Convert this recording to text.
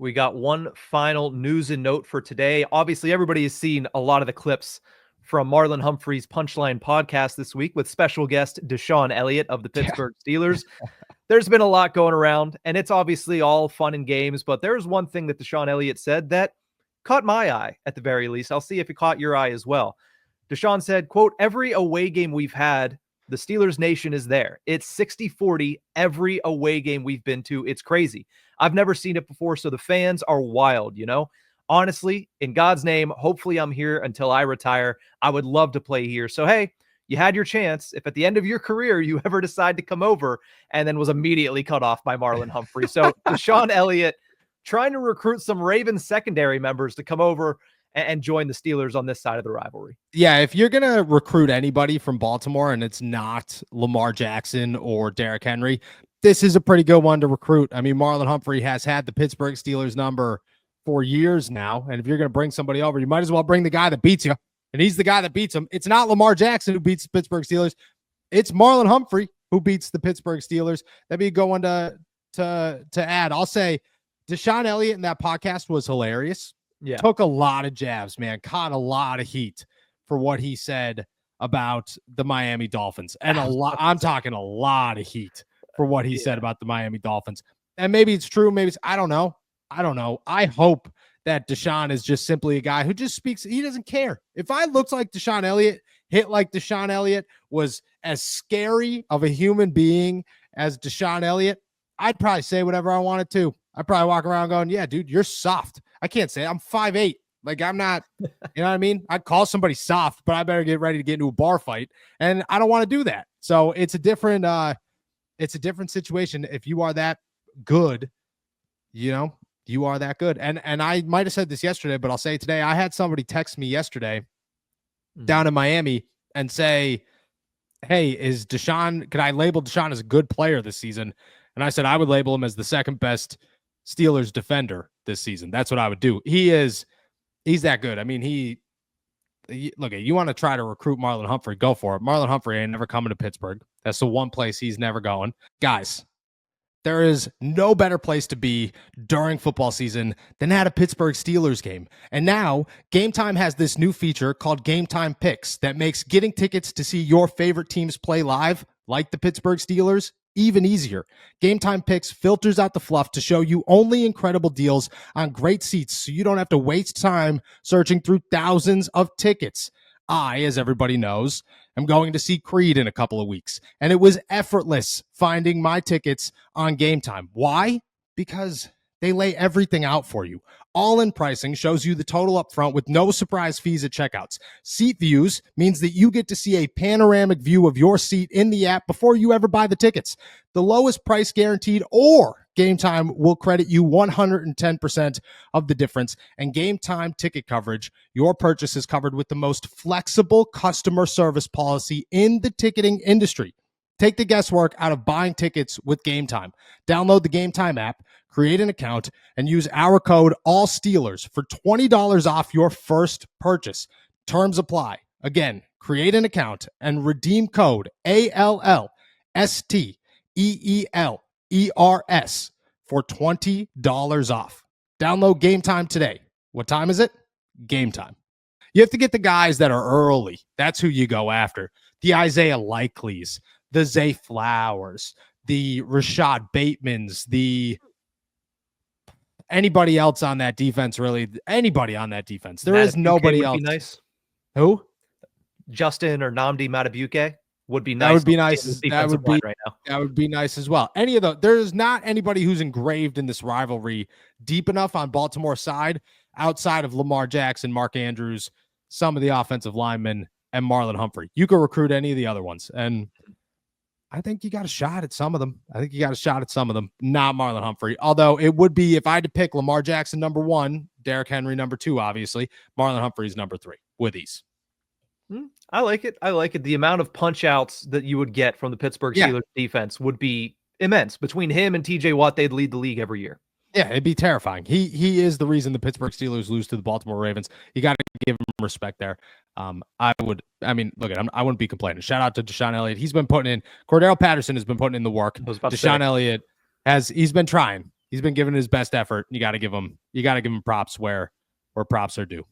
We got one final news and note for today. Obviously, everybody has seen a lot of the clips from Marlon Humphrey's Punchline podcast this week with special guest DeShon Elliott of the Pittsburgh Steelers. There's been a lot going around, and it's obviously all fun and games, but there's one thing that DeShon Elliott said that caught my eye at the very least. I'll see if it caught your eye as well. DeShon said, quote, "Every away game we've had, the Steelers Nation is there. It's 60-40 every away game we've been to. It's crazy. I've never seen it before, so the fans are wild, you know? Honestly, in God's name, hopefully I'm here until I retire. I would love to play here. So, hey, you had your chance. If at the end of your career you ever decide to come over," and then was immediately cut off by Marlon Humphrey. So DeShon Elliott trying to recruit some Ravens secondary members to come over and join the Steelers on this side of the rivalry. Yeah, if you're going to recruit anybody from Baltimore and it's not Lamar Jackson or Derrick Henry, this is a pretty good one to recruit. I mean, Marlon Humphrey has had the Pittsburgh Steelers number for years now, and if you're going to bring somebody over, you might as well bring the guy that beats you, and he's the guy that beats him. It's not Lamar Jackson who beats the Pittsburgh Steelers. It's Marlon Humphrey who beats the Pittsburgh Steelers. That'd be a good one to add. I'll say DeShon Elliott in that podcast was hilarious. Yeah. Took a lot of jabs, man. Caught a lot of heat for what he said about the Miami Dolphins. And I'm talking a lot of heat for what he said about the Miami Dolphins. And maybe it's true. Maybe it's, I don't know. I hope that DeShon is just simply a guy who just speaks. He doesn't care. If I looked like DeShon Elliott, hit like DeShon Elliott, was as scary of a human being as DeShon Elliott, I'd probably say whatever I wanted to. I'd probably walk around going, yeah, dude, you're soft. I can't say it. I'm 5'8". Like, I'm not, you know what I mean? I'd call somebody soft, but I better get ready to get into a bar fight. And I don't want to do that. So it's a different situation. If you are that good, you are that good. And I might have said this yesterday, but I'll say it today. I had somebody text me yesterday down in Miami and say, hey, could I label DeShon as a good player this season? And I said, I would label him as the second best Steelers defender this season. That's what I would do. He's that good. I mean, look, you want to try to recruit Marlon Humphrey, go for it. Marlon Humphrey ain't never coming to Pittsburgh. That's the one place he's never going. Guys, there is no better place to be during football season than at a Pittsburgh Steelers game. And now Game Time has this new feature called Game Time Picks that makes getting tickets to see your favorite teams play live, like the Pittsburgh Steelers, even easier. Game Time Picks filters out the fluff to show you only incredible deals on great seats so you don't have to waste time searching through thousands of tickets. I, as everybody knows, am going to see Creed in a couple of weeks, and it was effortless finding my tickets on Game Time. Why? Because they lay everything out for you. All-in pricing shows you the total up front with no surprise fees at checkouts. Seat views means that you get to see a panoramic view of your seat in the app before you ever buy the tickets. The lowest price guaranteed, or Game Time will credit you 110% of the difference. And Game Time ticket coverage, your purchase is covered with the most flexible customer service policy in the ticketing industry. Take the guesswork out of buying tickets with Game Time. Download the Game Time app, create an account, and use our code ALLSteelers for $20 off your first purchase. Terms apply. Again, create an account and redeem code ALLSTEELERS for $20 off. Download Game Time today. What time is it? Game Time. You have to get the guys that are early. That's who you go after. The Isaiah Likeleys, the Zay Flowers, the Rashad Batemans, anybody else on that defense, really. Anybody on that defense. There is nobody else. Be nice. Who? Justin or Nnamdi Madubuike would be nice. That would be nice. That would be nice as well. Any of those. There's not anybody who's engraved in this rivalry deep enough on Baltimore's side outside of Lamar Jackson, Mark Andrews, some of the offensive linemen, and Marlon Humphrey. You could recruit any of the other ones. And I think you got a shot at some of them. Not Marlon Humphrey. Although it would be, if I had to pick Lamar Jackson number 1, Derrick Henry number 2, obviously, Marlon Humphrey's number 3 with ease. I like it. The amount of punch outs that you would get from the Pittsburgh Steelers defense would be immense. Between him and TJ Watt, they'd lead the league every year. Yeah, it'd be terrifying. He is the reason the Pittsburgh Steelers lose to the Baltimore Ravens. You got to give him respect there. I wouldn't be complaining. Shout out to DeShon Elliott. He's been putting in, Cordero Patterson has been putting in the work. DeShon Elliott he's been trying. He's been giving his best effort. You got to give him props where props are due.